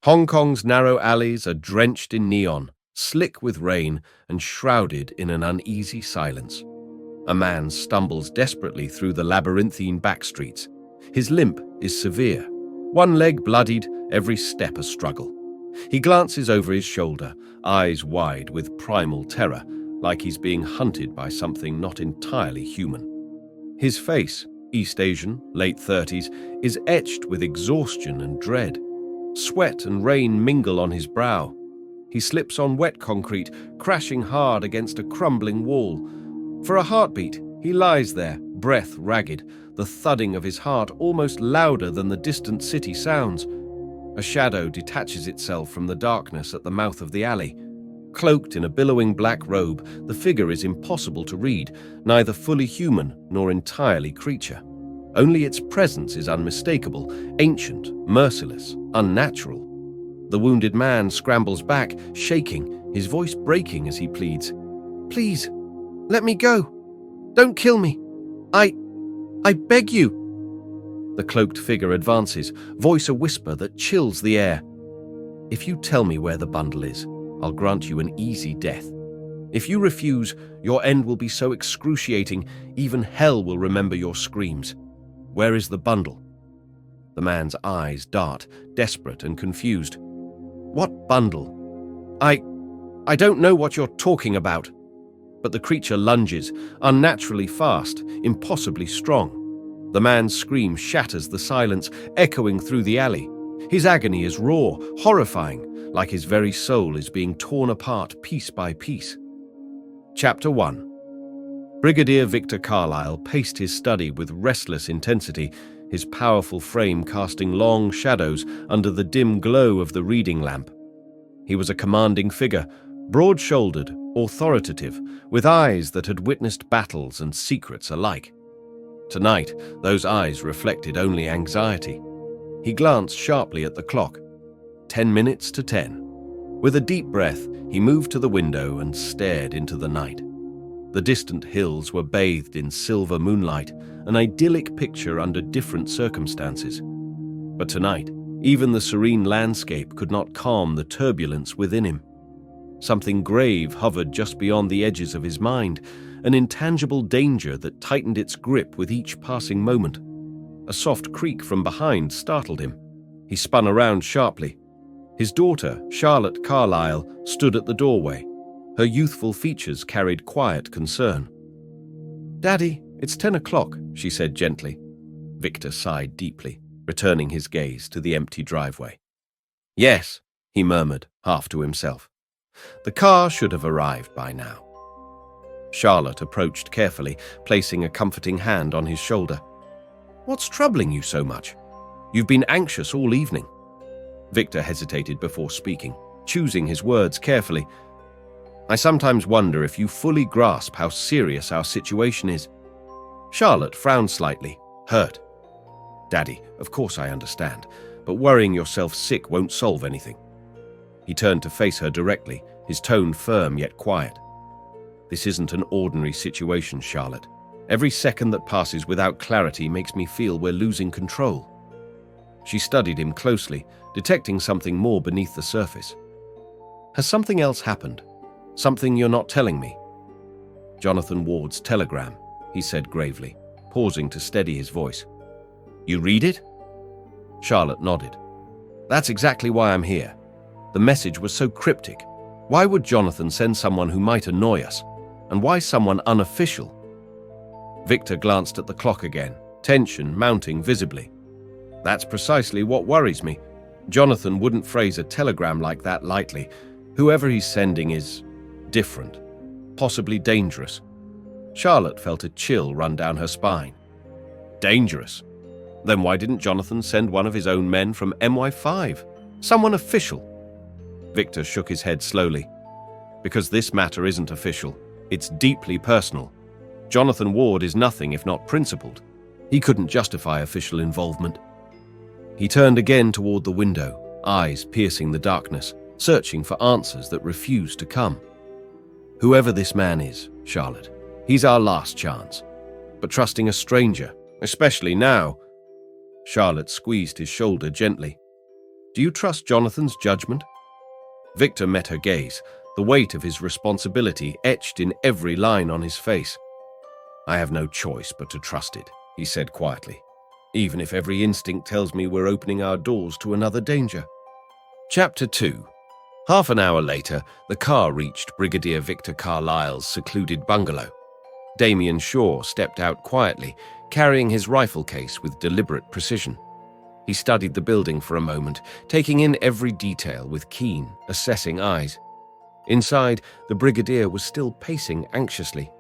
Hong Kong's narrow alleys are drenched in neon, slick with rain, and shrouded in an uneasy silence. A man stumbles desperately through the labyrinthine backstreets. His limp is severe. One leg bloodied, every step a struggle. He glances over his shoulder, eyes wide with primal terror, like he's being hunted by something not entirely human. His face, East Asian, late 30s, is etched with exhaustion and dread. Sweat and rain mingle on his brow. He slips on wet concrete, crashing hard against a crumbling wall. For a heartbeat, he lies there, breath ragged, the thudding of his heart almost louder than the distant city sounds. A shadow detaches itself from the darkness at the mouth of the alley. Cloaked in a billowing black robe, the figure is impossible to read, neither fully human nor entirely creature. Only its presence is unmistakable, ancient, merciless, unnatural. The wounded man scrambles back, shaking, his voice breaking as he pleads, "Please, let me go. Don't kill me. I beg you." The cloaked figure advances, voice a whisper that chills the air. "If you tell me where the bundle is, I'll grant you an easy death. If you refuse, your end will be so excruciating, even hell will remember your screams. Where is the bundle?" The man's eyes dart, desperate and confused. "What bundle? I don't know what you're talking about." But the creature lunges, unnaturally fast, impossibly strong. The man's scream shatters the silence, echoing through the alley. His agony is raw, horrifying, like his very soul is being torn apart piece by piece. Chapter 1. Brigadier Victor Carlyle paced his study with restless intensity, his powerful frame casting long shadows under the dim glow of the reading lamp. He was a commanding figure, broad-shouldered, authoritative, with eyes that had witnessed battles and secrets alike. Tonight, those eyes reflected only anxiety. He glanced sharply at the clock. 10 minutes to 10. With a deep breath, he moved to the window and stared into the night. The distant hills were bathed in silver moonlight, an idyllic picture under different circumstances. But tonight, even the serene landscape could not calm the turbulence within him. Something grave hovered just beyond the edges of his mind, an intangible danger that tightened its grip with each passing moment. A soft creak from behind startled him. He spun around sharply. His daughter, Charlotte Carlyle, stood at the doorway. Her youthful features carried quiet concern. "Daddy, it's 10 o'clock, she said gently. Victor sighed deeply, returning his gaze to the empty driveway. "Yes," he murmured, half to himself. "The car should have arrived by now." Charlotte approached carefully, placing a comforting hand on his shoulder. "What's troubling you so much? You've been anxious all evening." Victor hesitated before speaking, choosing his words carefully. "I sometimes wonder if you fully grasp how serious our situation is." Charlotte frowned slightly, hurt. "Daddy, of course I understand, but worrying yourself sick won't solve anything." He turned to face her directly, his tone firm yet quiet. "This isn't an ordinary situation, Charlotte. Every second that passes without clarity makes me feel we're losing control." She studied him closely, detecting something more beneath the surface. "Has something else happened? Something you're not telling me?" "Jonathan Ward's telegram," he said gravely, pausing to steady his voice. "You read it?" Charlotte nodded. "That's exactly why I'm here. The message was so cryptic. Why would Jonathan send someone who might annoy us? And why someone unofficial?" Victor glanced at the clock again, tension mounting visibly. "That's precisely what worries me. Jonathan wouldn't phrase a telegram like that lightly. Whoever he's sending is different, possibly dangerous." Charlotte felt a chill run down her spine. "Dangerous? Then why didn't Jonathan send one of his own men from MY5? Someone official?" Victor shook his head slowly. "Because this matter isn't official. It's deeply personal. Jonathan Ward is nothing if not principled. He couldn't justify official involvement." He turned again toward the window, eyes piercing the darkness, searching for answers that refused to come. "Whoever this man is, Charlotte, he's our last chance. But trusting a stranger, especially now..." Charlotte squeezed his shoulder gently. Do you trust Jonathan's judgment? Victor met her gaze, the weight of his responsibility etched in every line on his face. I have no choice but to trust it, he said quietly, even if every instinct tells me we're opening our doors to another danger. Chapter 2. Half an hour later, the car reached Brigadier Victor Carlyle's secluded bungalow. Damien Shaw stepped out quietly, carrying his rifle case with deliberate precision. He studied the building for a moment, taking in every detail with keen, assessing eyes. Inside, the Brigadier was still pacing anxiously.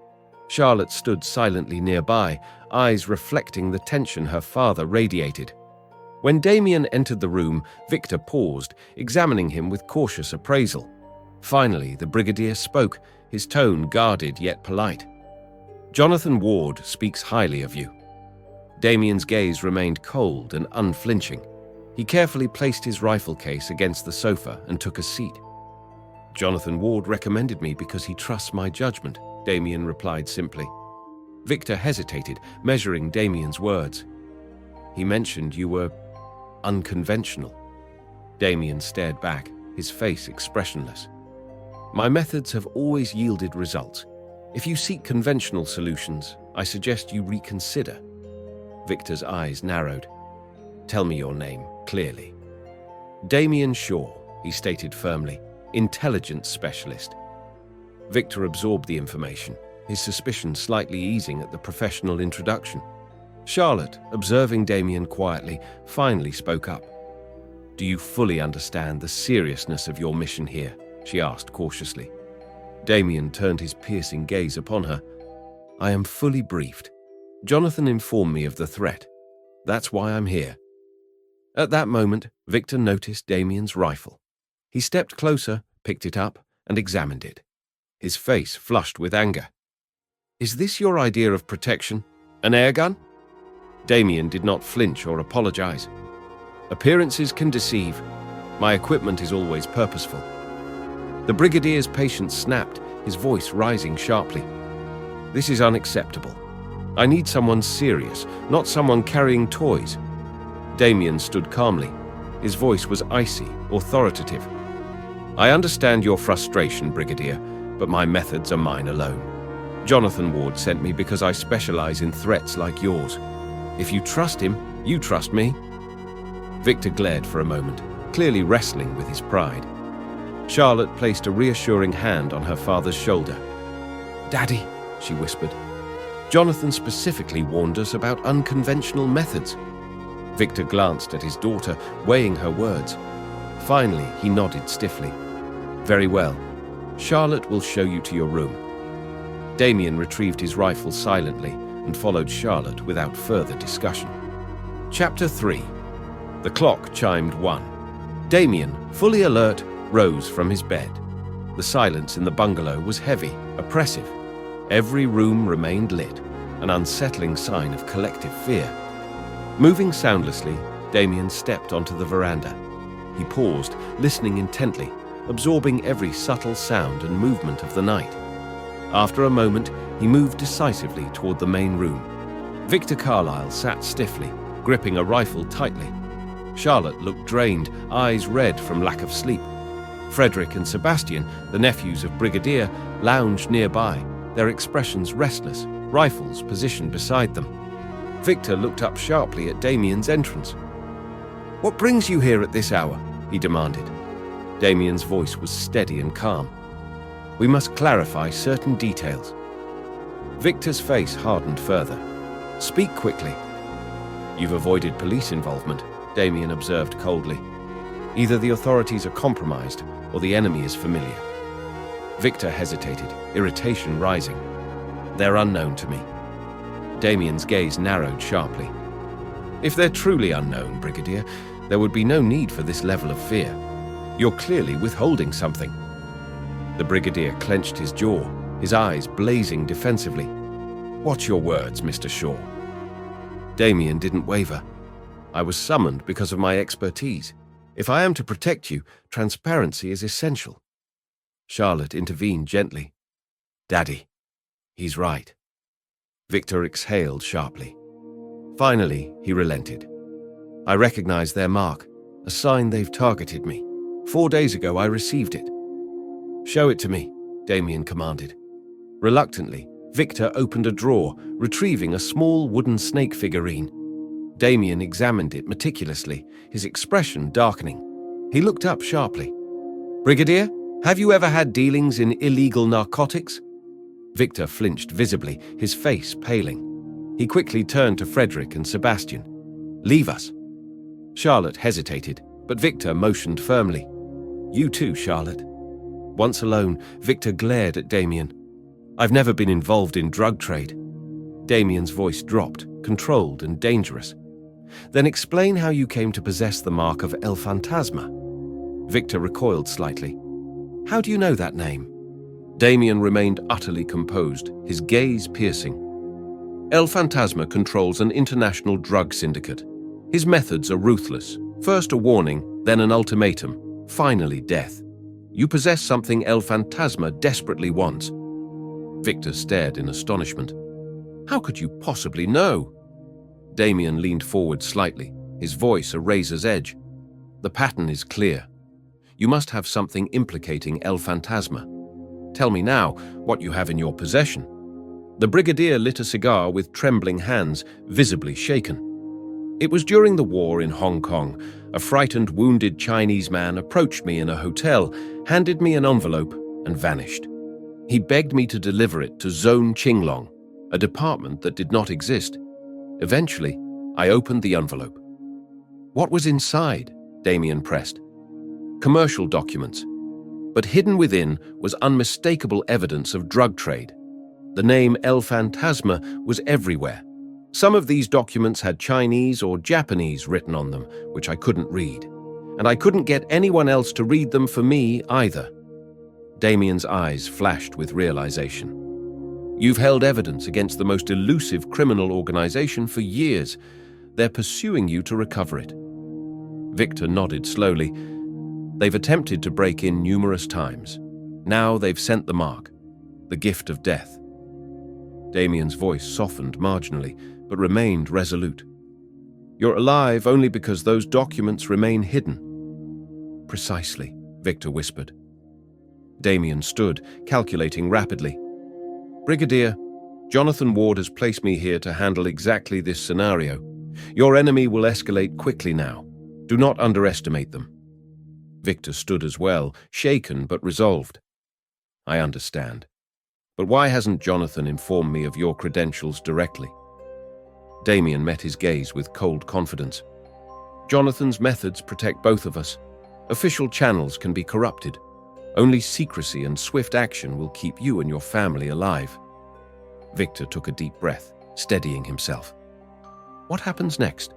Charlotte stood silently nearby, eyes reflecting the tension her father radiated. When Damien entered the room, Victor paused, examining him with cautious appraisal. Finally, the Brigadier spoke, his tone guarded yet polite. Jonathan Ward speaks highly of you. Damien's gaze remained cold and unflinching. He carefully placed his rifle case against the sofa and took a seat. Jonathan Ward recommended me because he trusts my judgment, Damien replied simply. Victor hesitated, measuring Damien's words. He mentioned you were unconventional. Damien stared back, his face expressionless. My methods have always yielded results. If you seek conventional solutions, I suggest you reconsider. Victor's eyes narrowed. Tell me your name, clearly. Damien Shaw, he stated firmly, intelligence specialist. Victor absorbed the information, his suspicion slightly easing at the professional introduction. Charlotte, observing Damien quietly, finally spoke up. Do you fully understand the seriousness of your mission here? She asked cautiously. Damien turned his piercing gaze upon her. I am fully briefed. Jonathan informed me of the threat. That's why I'm here. At that moment, Victor noticed Damien's rifle. He stepped closer, picked it up, and examined it. His face flushed with anger. Is this your idea of protection? An air gun? Damien did not flinch or apologize. Appearances can deceive. My equipment is always purposeful. The Brigadier's patience snapped, his voice rising sharply. This is unacceptable. I need someone serious, not someone carrying toys. Damien stood calmly. His voice was icy, authoritative. I understand your frustration, Brigadier, but my methods are mine alone. Jonathan Ward sent me because I specialize in threats like yours. If you trust him, you trust me. Victor glared for a moment, clearly wrestling with his pride. Charlotte placed a reassuring hand on her father's shoulder. Daddy, she whispered. Jonathan specifically warned us about unconventional methods. Victor glanced at his daughter, weighing her words. Finally, he nodded stiffly. Very well. Charlotte will show you to your room. Damien retrieved his rifle silently and followed Charlotte without further discussion. Chapter 3. The clock chimed 1. Damien, fully alert, rose from his bed. The silence in the bungalow was heavy, oppressive. Every room remained lit, an unsettling sign of collective fear. Moving soundlessly, Damien stepped onto the veranda. He paused, listening intently, absorbing every subtle sound and movement of the night. After a moment, he moved decisively toward the main room. Victor Carlyle sat stiffly, gripping a rifle tightly. Charlotte looked drained, eyes red from lack of sleep. Frederick and Sebastian, the nephews of Brigadier, lounged nearby, their expressions restless, rifles positioned beside them. Victor looked up sharply at Damien's entrance. What brings you here at this hour? He demanded. Damien's voice was steady and calm. We must clarify certain details. Victor's face hardened further. Speak quickly. You've avoided police involvement, Damien observed coldly. Either the authorities are compromised or the enemy is familiar. Victor hesitated, irritation rising. They're unknown to me. Damien's gaze narrowed sharply. If they're truly unknown, Brigadier, there would be no need for this level of fear. You're clearly withholding something. The Brigadier clenched his jaw, his eyes blazing defensively. Watch your words, Mr. Shaw. Damien didn't waver. I was summoned because of my expertise. If I am to protect you, transparency is essential. Charlotte intervened gently. Daddy, he's right. Victor exhaled sharply. Finally, he relented. I recognize their mark, A sign they've targeted me. 4 days ago I received it. Show it to me, Damien commanded. Reluctantly, Victor opened a drawer, retrieving a small wooden snake figurine. Damien examined it meticulously, his expression darkening. He looked up sharply. Brigadier, have you ever had dealings in illegal narcotics? Victor flinched visibly, his face paling. He quickly turned to Frederick and Sebastian. Leave us. Charlotte hesitated, but Victor motioned firmly. You too, Charlotte. Once alone, Victor glared at Damien. I've never been involved in drug trade. Damien's voice dropped, controlled and dangerous. Then explain how you came to possess the mark of El Fantasma. Victor recoiled slightly. How do you know that name? Damien remained utterly composed, his gaze piercing. El Fantasma controls an international drug syndicate. His methods are ruthless. First a warning, then an ultimatum, finally death. You possess something El Fantasma desperately wants. Victor stared in astonishment. How could you possibly know? Damien leaned forward slightly, his voice a razor's edge. The pattern is clear. You must have something implicating El Fantasma. Tell me now what you have in your possession. The brigadier lit a cigar with trembling hands, visibly shaken. It was during the war in Hong Kong. A frightened, wounded Chinese man approached me in a hotel, handed me an envelope, and vanished. He begged me to deliver it to Zone Qinglong, a department that did not exist. Eventually, I opened the envelope. What was inside? Damien pressed. Commercial documents. But hidden within was unmistakable evidence of drug trade. The name El Fantasma was everywhere. Some of these documents had Chinese or Japanese written on them, which I couldn't read. And I couldn't get anyone else to read them for me either. Damien's eyes flashed with realization. You've held evidence against the most elusive criminal organization for years. They're pursuing you to recover it. Victor nodded slowly. They've attempted to break in numerous times. Now they've sent the mark, the gift of death. Damien's voice softened marginally, but remained resolute. You're alive only because those documents remain hidden. Precisely, Victor whispered. Damien stood, calculating rapidly. Brigadier, Jonathan Ward has placed me here to handle exactly this scenario. Your enemy will escalate quickly now. Do not underestimate them. Victor stood as well, shaken but resolved. I understand. But why hasn't Jonathan informed me of your credentials directly? Damien met his gaze with cold confidence. Jonathan's methods protect both of us. Official channels can be corrupted. Only secrecy and swift action will keep you and your family alive. Victor took a deep breath, steadying himself. What happens next?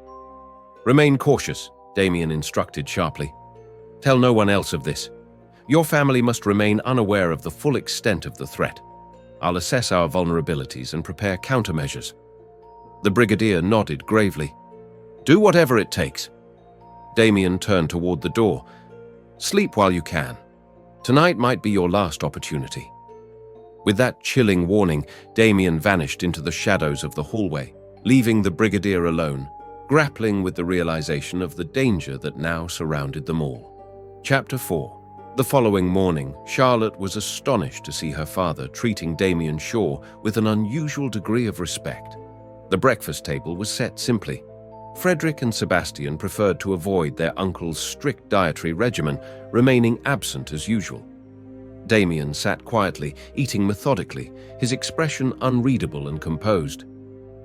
Remain cautious, Damien instructed sharply. Tell no one else of this. Your family must remain unaware of the full extent of the threat. I'll assess our vulnerabilities and prepare countermeasures. The brigadier nodded gravely. Do whatever it takes. Damien turned toward the door. Sleep while you can. Tonight might be your last opportunity. With that chilling warning, Damien vanished into the shadows of the hallway, leaving the brigadier alone, grappling with the realization of the danger that now surrounded them all. Chapter 4. The following morning, Charlotte was astonished to see her father treating Damien Shaw with an unusual degree of respect. The breakfast table was set simply. Frederick and Sebastian preferred to avoid their uncle's strict dietary regimen, remaining absent as usual. Damien sat quietly, eating methodically, his expression unreadable and composed.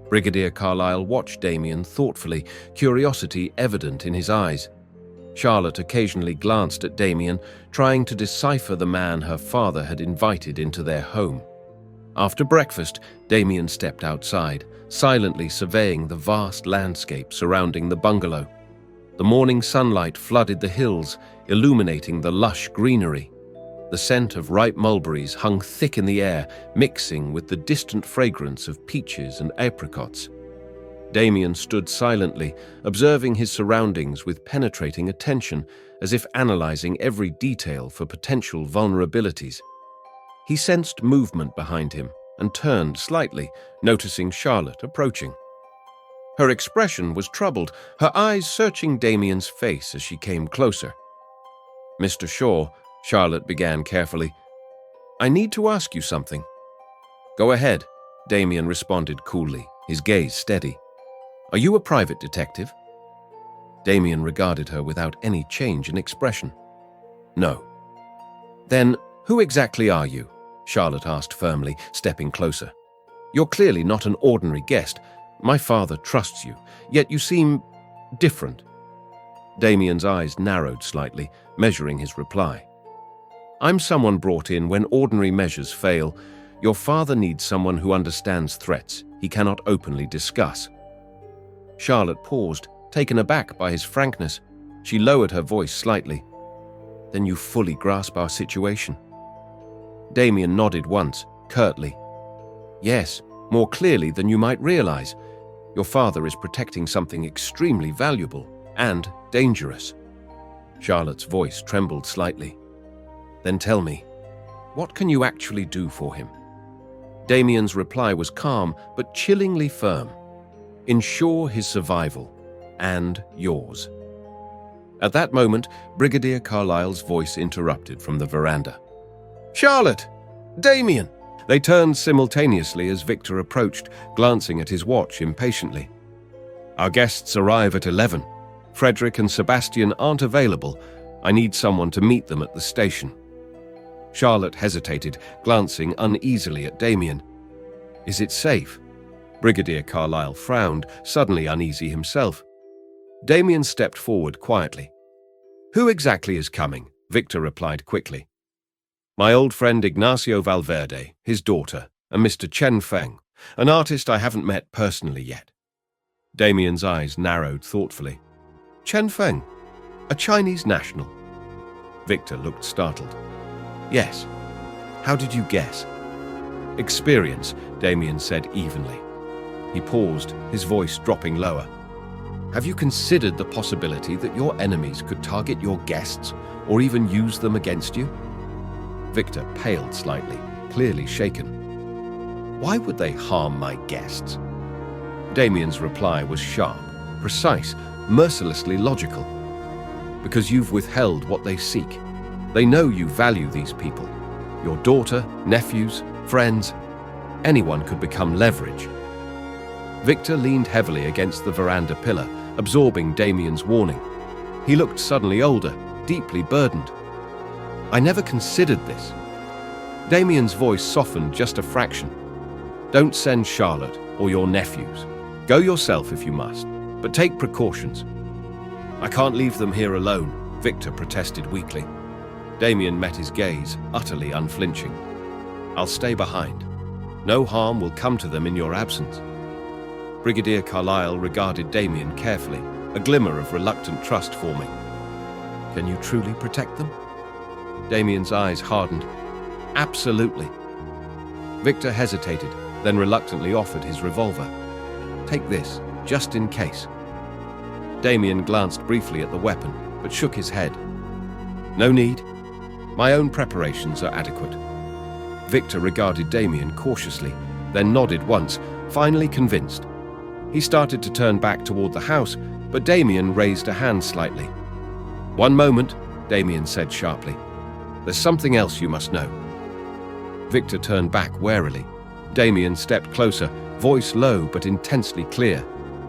Brigadier Carlyle watched Damien thoughtfully, curiosity evident in his eyes. Charlotte occasionally glanced at Damien, trying to decipher the man her father had invited into their home. After breakfast, Damien stepped outside, silently surveying the vast landscape surrounding the bungalow. The morning sunlight flooded the hills, illuminating the lush greenery. The scent of ripe mulberries hung thick in the air, mixing with the distant fragrance of peaches and apricots. Damien stood silently, observing his surroundings with penetrating attention, as if analyzing every detail for potential vulnerabilities. He sensed movement behind him and turned slightly, noticing Charlotte approaching. Her expression was troubled, her eyes searching Damien's face as she came closer. "Mr. Shaw," Charlotte began carefully, "I need to ask you something." "Go ahead," Damien responded coolly, his gaze steady. "Are you a private detective?" Damien regarded her without any change in expression. "No." "Then, who exactly are you?" Charlotte asked firmly, stepping closer. "You're clearly not an ordinary guest. My father trusts you, yet you seem different." Damien's eyes narrowed slightly, measuring his reply. "I'm someone brought in when ordinary measures fail. Your father needs someone who understands threats he cannot openly discuss." Charlotte paused, taken aback by his frankness. She lowered her voice slightly. "Then you fully grasp our situation?" Damien nodded once, curtly. "Yes, more clearly than you might realize. Your father is protecting something extremely valuable and dangerous." Charlotte's voice trembled slightly. "Then tell me, what can you actually do for him?" Damien's reply was calm but chillingly firm. "Ensure his survival, and yours." At that moment, Brigadier Carlyle's voice interrupted from the veranda. "Charlotte! Damien!" They turned simultaneously as Victor approached, glancing at his watch impatiently. "Our guests arrive at 11. Frederick and Sebastian aren't available. I need someone to meet them at the station." Charlotte hesitated, glancing uneasily at Damien. "Is it safe?" Brigadier Carlyle frowned, suddenly uneasy himself. Damien stepped forward quietly. "Who exactly is coming?" Victor replied quickly. "My old friend Ignacio Valverde, his daughter, and Mr. Chen Feng, an artist I haven't met personally yet." Damien's eyes narrowed thoughtfully. "Chen Feng, a Chinese national?" Victor looked startled. "Yes. How did you guess?" "Experience," Damien said evenly. He paused, his voice dropping lower. "Have you considered the possibility that your enemies could target your guests, or even use them against you?" Victor paled slightly, clearly shaken. "Why would they harm my guests?" Damien's reply was sharp, precise, mercilessly logical. "Because you've withheld what they seek. They know you value these people. Your daughter, nephews, friends. Anyone could become leverage." Victor leaned heavily against the veranda pillar, absorbing Damien's warning. He looked suddenly older, deeply burdened. "I never considered this." Damien's voice softened just a fraction. "Don't send Charlotte or your nephews. Go yourself if you must, but take precautions." "I can't leave them here alone," Victor protested weakly. Damien met his gaze, utterly unflinching. "I'll stay behind. No harm will come to them in your absence." Brigadier Carlyle regarded Damien carefully, a glimmer of reluctant trust forming. "Can you truly protect them?" Damien's eyes hardened. "Absolutely." Victor hesitated, then reluctantly offered his revolver. "Take this, just in case." Damien glanced briefly at the weapon, but shook his head. "No need. My own preparations are adequate." Victor regarded Damien cautiously, then nodded once, finally convinced. He started to turn back toward the house, but Damien raised a hand slightly. "One moment," Damien said sharply. "There's something else you must know." Victor turned back warily. Damien stepped closer, voice low but intensely clear.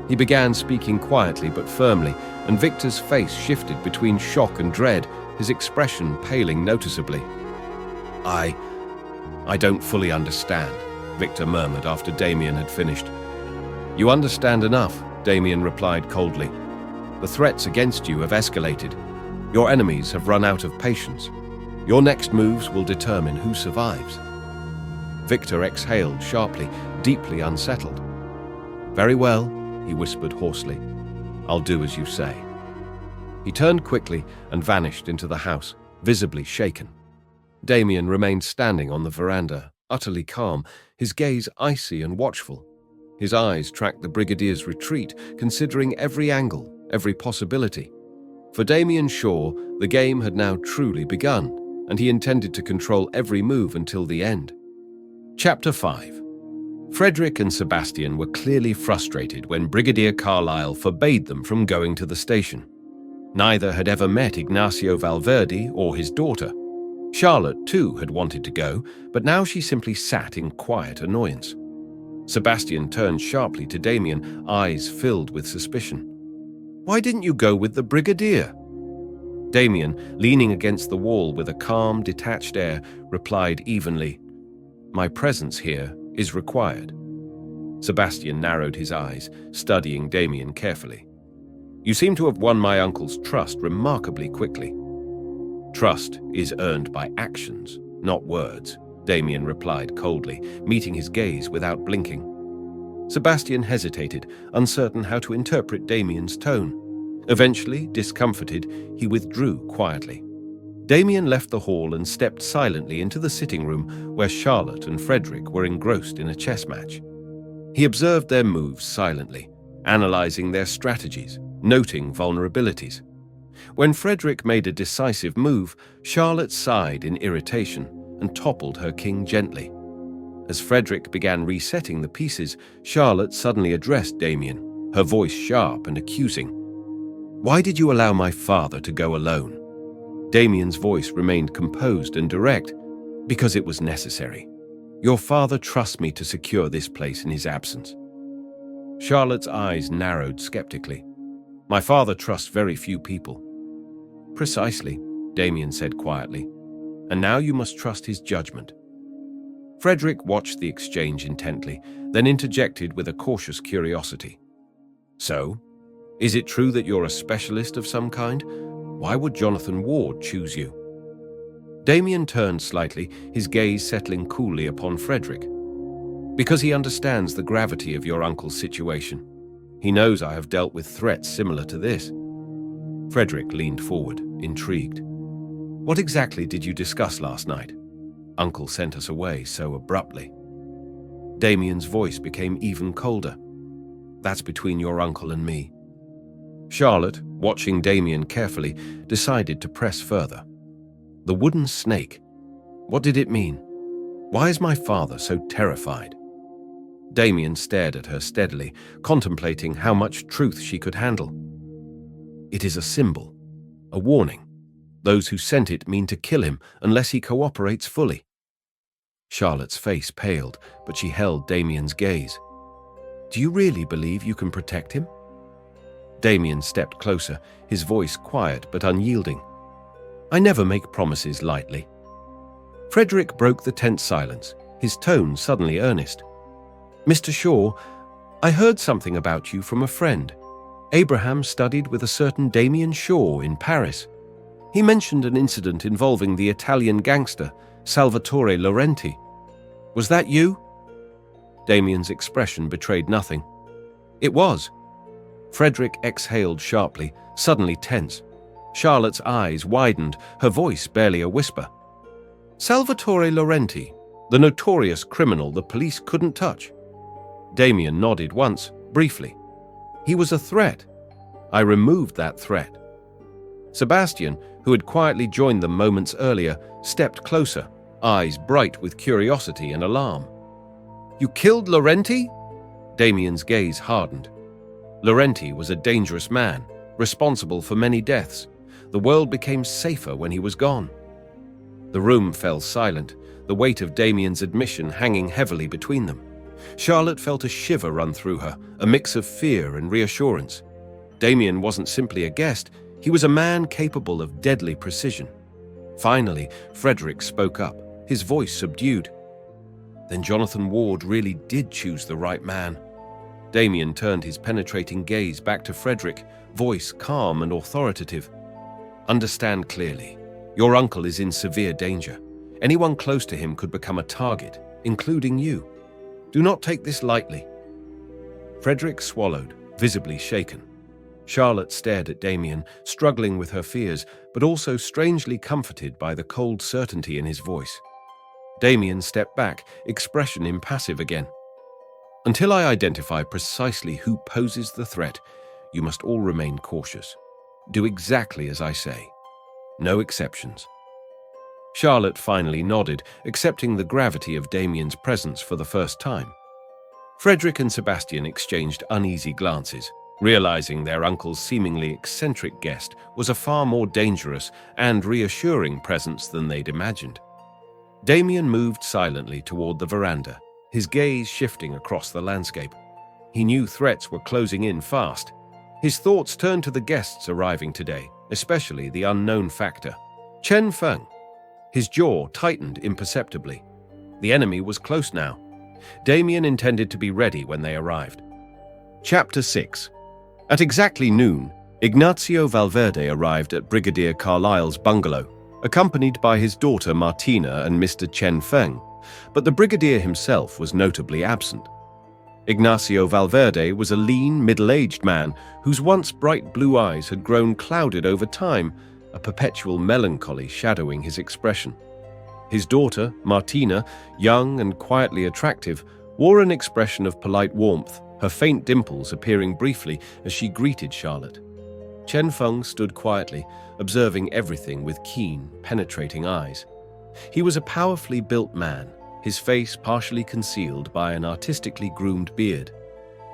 He began speaking quietly but firmly, and Victor's face shifted between shock and dread, his expression paling noticeably. I don't fully understand," Victor murmured after Damien had finished. "You understand enough," Damien replied coldly. "The threats against you have escalated. Your enemies have run out of patience. Your next moves will determine who survives." Victor exhaled sharply, deeply unsettled. "Very well," he whispered hoarsely. "I'll do as you say." He turned quickly and vanished into the house, visibly shaken. Damien remained standing on the veranda, utterly calm, his gaze icy and watchful. His eyes tracked the Brigadier's retreat, considering every angle, every possibility. For Damien Shaw, the game had now truly begun, and he intended to control every move until the end. Chapter 5. Frederick and Sebastian were clearly frustrated when Brigadier Carlyle forbade them from going to the station. Neither had ever met Ignacio Valverde or his daughter. Charlotte, too, had wanted to go, but now she simply sat in quiet annoyance. Sebastian turned sharply to Damien, eyes filled with suspicion. "Why didn't you go with the Brigadier?" Damien, leaning against the wall with a calm, detached air, replied evenly, "My presence here is required." Sebastian narrowed his eyes, studying Damien carefully. "You seem to have won my uncle's trust remarkably quickly." "Trust is earned by actions, not words," Damien replied coldly, meeting his gaze without blinking. Sebastian hesitated, uncertain how to interpret Damien's tone. Eventually, discomforted, he withdrew quietly. Damien left the hall and stepped silently into the sitting room where Charlotte and Frederick were engrossed in a chess match. He observed their moves silently, analyzing their strategies, noting vulnerabilities. When Frederick made a decisive move, Charlotte sighed in irritation and toppled her king gently. As Frederick began resetting the pieces, Charlotte suddenly addressed Damien, her voice sharp and accusing. "Why did you allow my father to go alone?" Damien's voice remained composed and direct. "Because it was necessary. Your father trusts me to secure this place in his absence." Charlotte's eyes narrowed skeptically. "My father trusts very few people." "Precisely," Damien said quietly. "And now you must trust his judgment." Frederick watched the exchange intently, then interjected with a cautious curiosity. "So, is it true that you're a specialist of some kind? Why would Jonathan Ward choose you?" Damien turned slightly, his gaze settling coolly upon Frederick. "Because he understands the gravity of your uncle's situation. He knows I have dealt with threats similar to this." Frederick leaned forward, intrigued. "What exactly did you discuss last night? Uncle sent us away so abruptly." Damien's voice became even colder. "That's between your uncle and me." Charlotte, watching Damien carefully, decided to press further. "The wooden snake. What did it mean? Why is my father so terrified?" Damien stared at her steadily, contemplating how much truth she could handle. "It is a symbol, a warning. Those who sent it mean to kill him unless he cooperates fully." Charlotte's face paled, but she held Damien's gaze. "Do you really believe you can protect him?" Damien stepped closer, his voice quiet but unyielding. "I never make promises lightly." Frederick broke the tense silence, his tone suddenly earnest. "Mr. Shaw, I heard something about you from a friend. Abraham studied with a certain Damien Shaw in Paris. He mentioned an incident involving the Italian gangster, Salvatore Laurenti. Was that you?" Damien's expression betrayed nothing. "It was." Frederick exhaled sharply, suddenly tense. Charlotte's eyes widened, her voice barely a whisper. "Salvatore Laurenti, the notorious criminal the police couldn't touch." Damien nodded once, briefly. "He was a threat. I removed that threat." Sebastian, who had quietly joined them moments earlier, stepped closer, eyes bright with curiosity and alarm. "You killed Laurenti?" Damien's gaze hardened. Laurenti was a dangerous man, responsible for many deaths. The world became safer when he was gone. The room fell silent, the weight of Damien's admission hanging heavily between them. Charlotte felt a shiver run through her, a mix of fear and reassurance. Damien wasn't simply a guest, he was a man capable of deadly precision. Finally, Frederick spoke up, his voice subdued. "Then Jonathan Ward really did choose the right man." Damien turned his penetrating gaze back to Frederick, voice calm and authoritative. "Understand clearly. Your uncle is in severe danger. Anyone close to him could become a target, including you. Do not take this lightly." Frederick swallowed, visibly shaken. Charlotte stared at Damien, struggling with her fears, but also strangely comforted by the cold certainty in his voice. Damien stepped back, expression impassive again. "Until I identify precisely who poses the threat, you must all remain cautious. Do exactly as I say. No exceptions." Charlotte finally nodded, accepting the gravity of Damien's presence for the first time. Frederick and Sebastian exchanged uneasy glances, realizing their uncle's seemingly eccentric guest was a far more dangerous and reassuring presence than they'd imagined. Damien moved silently toward the veranda, his gaze shifting across the landscape. He knew threats were closing in fast. His thoughts turned to the guests arriving today, especially the unknown factor, Chen Feng. His jaw tightened imperceptibly. The enemy was close now. Damien intended to be ready when they arrived. Chapter 6. At exactly noon, Ignacio Valverde arrived at Brigadier Carlyle's bungalow, accompanied by his daughter Martina and Mr. Chen Feng, but the brigadier himself was notably absent. Ignacio Valverde was a lean, middle-aged man whose once bright blue eyes had grown clouded over time, a perpetual melancholy shadowing his expression. His daughter, Martina, young and quietly attractive, wore an expression of polite warmth, her faint dimples appearing briefly as she greeted Charlotte. Chen Feng stood quietly, observing everything with keen, penetrating eyes. He was a powerfully built man, his face partially concealed by an artistically groomed beard.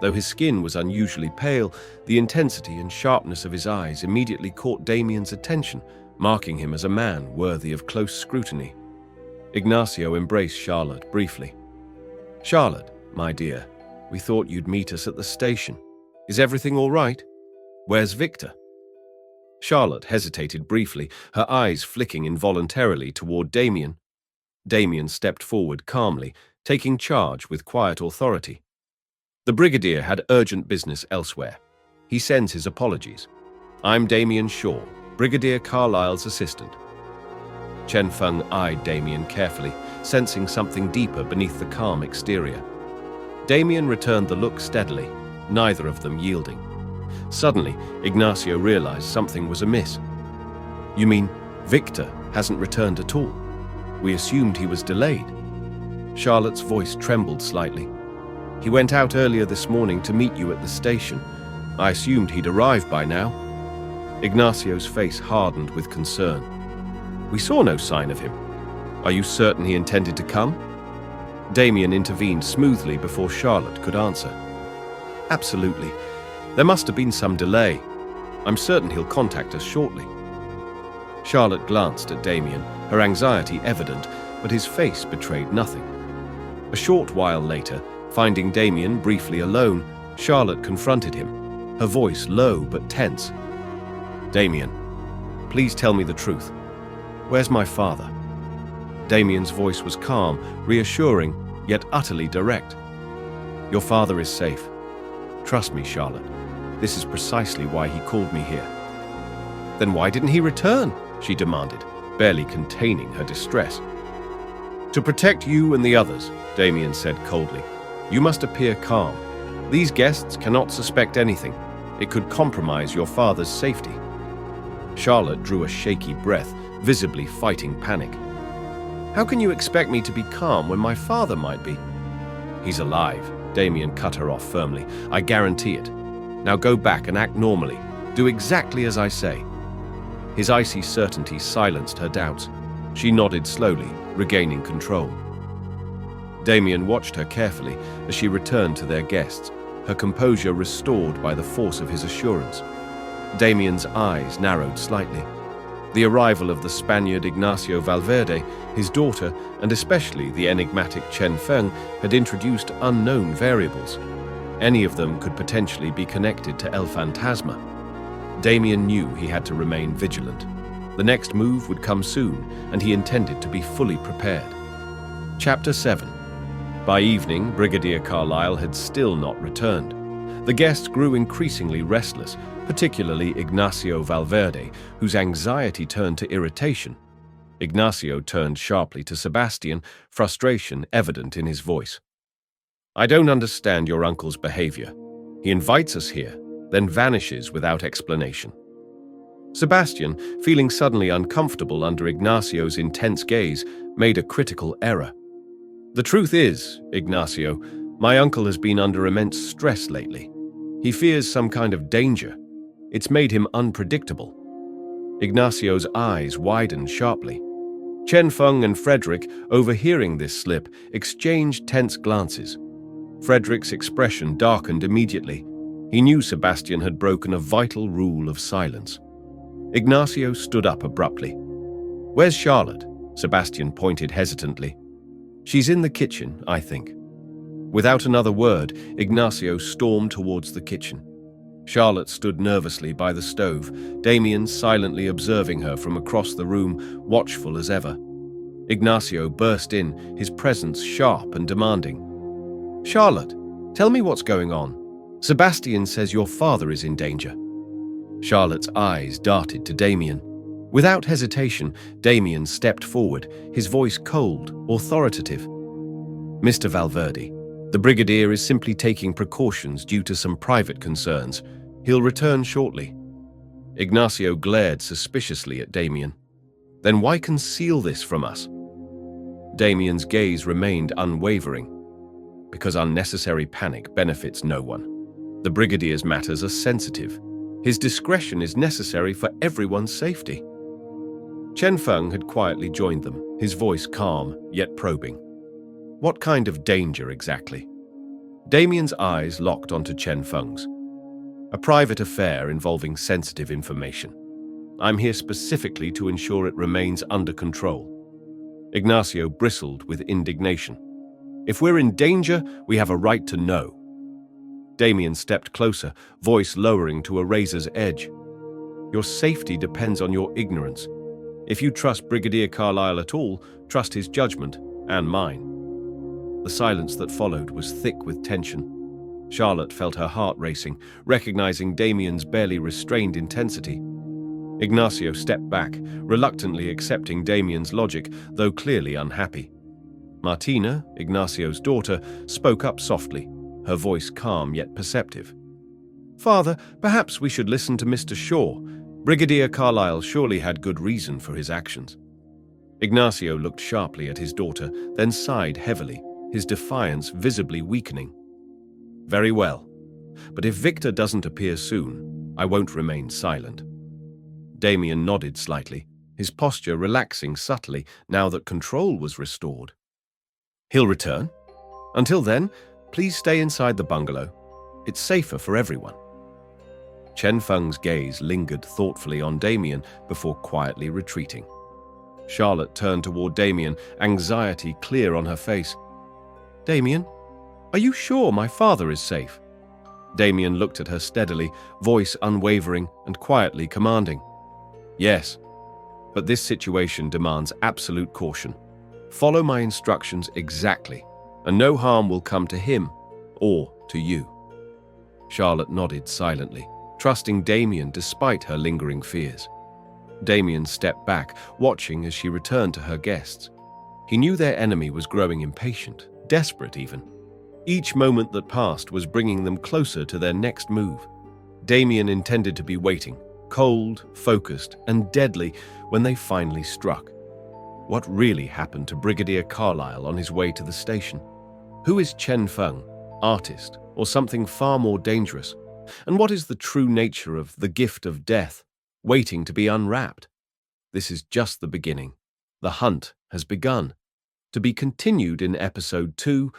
Though his skin was unusually pale, the intensity and sharpness of his eyes immediately caught Damien's attention, marking him as a man worthy of close scrutiny. Ignacio embraced Charlotte briefly. "Charlotte, my dear, we thought you'd meet us at the station. Is everything all right? Where's Victor?" Charlotte hesitated briefly, her eyes flicking involuntarily toward Damien. Damien stepped forward calmly, taking charge with quiet authority. "The brigadier had urgent business elsewhere. He sends his apologies. I'm Damien Shaw, Brigadier Carlyle's assistant." Chen Feng eyed Damien carefully, sensing something deeper beneath the calm exterior. Damien returned the look steadily, neither of them yielding. Suddenly, Ignacio realized something was amiss. "You mean Victor hasn't returned at all? We assumed he was delayed." Charlotte's voice trembled slightly. "He went out earlier this morning to meet you at the station. I assumed he'd arrived by now." Ignacio's face hardened with concern. "We saw no sign of him. Are you certain he intended to come?" Damien intervened smoothly before Charlotte could answer. "Absolutely. There must have been some delay. I'm certain he'll contact us shortly." Charlotte glanced at Damien, her anxiety evident, but his face betrayed nothing. A short while later, finding Damien briefly alone, Charlotte confronted him, her voice low but tense. "Damien, please tell me the truth. Where's my father?" Damien's voice was calm, reassuring, yet utterly direct. "Your father is safe. Trust me, Charlotte. This is precisely why he called me here." "Then why didn't he return?" she demanded, barely containing her distress. "To protect you and the others," Damien said coldly. "You must appear calm. These guests cannot suspect anything. It could compromise your father's safety." Charlotte drew a shaky breath, visibly fighting panic. "How can you expect me to be calm when my father might be?" "He's alive," Damien cut her off firmly. "I guarantee it. Now go back and act normally. Do exactly as I say." His icy certainty silenced her doubts. She nodded slowly, regaining control. Damien watched her carefully as she returned to their guests, her composure restored by the force of his assurance. Damien's eyes narrowed slightly. The arrival of the Spaniard Ignacio Valverde, his daughter, and especially the enigmatic Chen Feng had introduced unknown variables. Any of them could potentially be connected to El Fantasma. Damien knew he had to remain vigilant. The next move would come soon, and he intended to be fully prepared. Chapter 7. By evening, Brigadier Carlyle had still not returned. The guests grew increasingly restless, particularly Ignacio Valverde, whose anxiety turned to irritation. Ignacio turned sharply to Sebastian, frustration evident in his voice. "I don't understand your uncle's behavior. He invites us here, then vanishes without explanation." Sebastian, feeling suddenly uncomfortable under Ignacio's intense gaze, made a critical error. "The truth is, Ignacio, my uncle has been under immense stress lately. He fears some kind of danger. It's made him unpredictable." Ignacio's eyes widened sharply. Chen Feng and Frederick, overhearing this slip, exchanged tense glances. Frederick's expression darkened immediately. He knew Sebastian had broken a vital rule of silence. Ignacio stood up abruptly. "Where's Charlotte?" Sebastian pointed hesitantly. "She's in the kitchen, I think." Without another word, Ignacio stormed towards the kitchen. Charlotte stood nervously by the stove, Damien silently observing her from across the room, watchful as ever. Ignacio burst in, his presence sharp and demanding. "Charlotte, tell me what's going on. Sebastian says your father is in danger." Charlotte's eyes darted to Damien. Without hesitation, Damien stepped forward, his voice cold, authoritative. "Mr. Valverde, the Brigadier is simply taking precautions due to some private concerns. He'll return shortly." Ignacio glared suspiciously at Damien. "Then why conceal this from us?" Damien's gaze remained unwavering. "Because unnecessary panic benefits no one. The Brigadier's matters are sensitive. His discretion is necessary for everyone's safety." Chen Feng had quietly joined them, his voice calm, yet probing. "What kind of danger exactly?" Damien's eyes locked onto Chen Feng's. "A private affair involving sensitive information. I'm here specifically to ensure it remains under control." Ignacio bristled with indignation. "If we're in danger, we have a right to know." Damien stepped closer, voice lowering to a razor's edge. "Your safety depends on your ignorance. If you trust Brigadier Carlyle at all, trust his judgment, and mine." The silence that followed was thick with tension. Charlotte felt her heart racing, recognizing Damien's barely restrained intensity. Ignacio stepped back, reluctantly accepting Damien's logic, though clearly unhappy. Martina, Ignacio's daughter, spoke up softly, her voice calm yet perceptive. "Father, perhaps we should listen to Mr. Shaw. Brigadier Carlyle surely had good reason for his actions." Ignacio looked sharply at his daughter, then sighed heavily, his defiance visibly weakening. "Very well. But if Victor doesn't appear soon, I won't remain silent." Damien nodded slightly, his posture relaxing subtly now that control was restored. "He'll return. Until then, please stay inside the bungalow. It's safer for everyone." Chen Feng's gaze lingered thoughtfully on Damien before quietly retreating. Charlotte turned toward Damien, anxiety clear on her face. "Damien, are you sure my father is safe?" Damien looked at her steadily, voice unwavering and quietly commanding. "Yes, but this situation demands absolute caution. Follow my instructions exactly, and no harm will come to him or to you." Charlotte nodded silently, trusting Damien despite her lingering fears. Damien stepped back, watching as she returned to her guests. He knew their enemy was growing impatient, desperate even. Each moment that passed was bringing them closer to their next move. Damien intended to be waiting, cold, focused, and deadly when they finally struck. What really happened to Brigadier Carlyle on his way to the station? Who is Chen Feng, artist, or something far more dangerous? And what is the true nature of the gift of death, waiting to be unwrapped? This is just the beginning. The hunt has begun. To be continued in episode 2,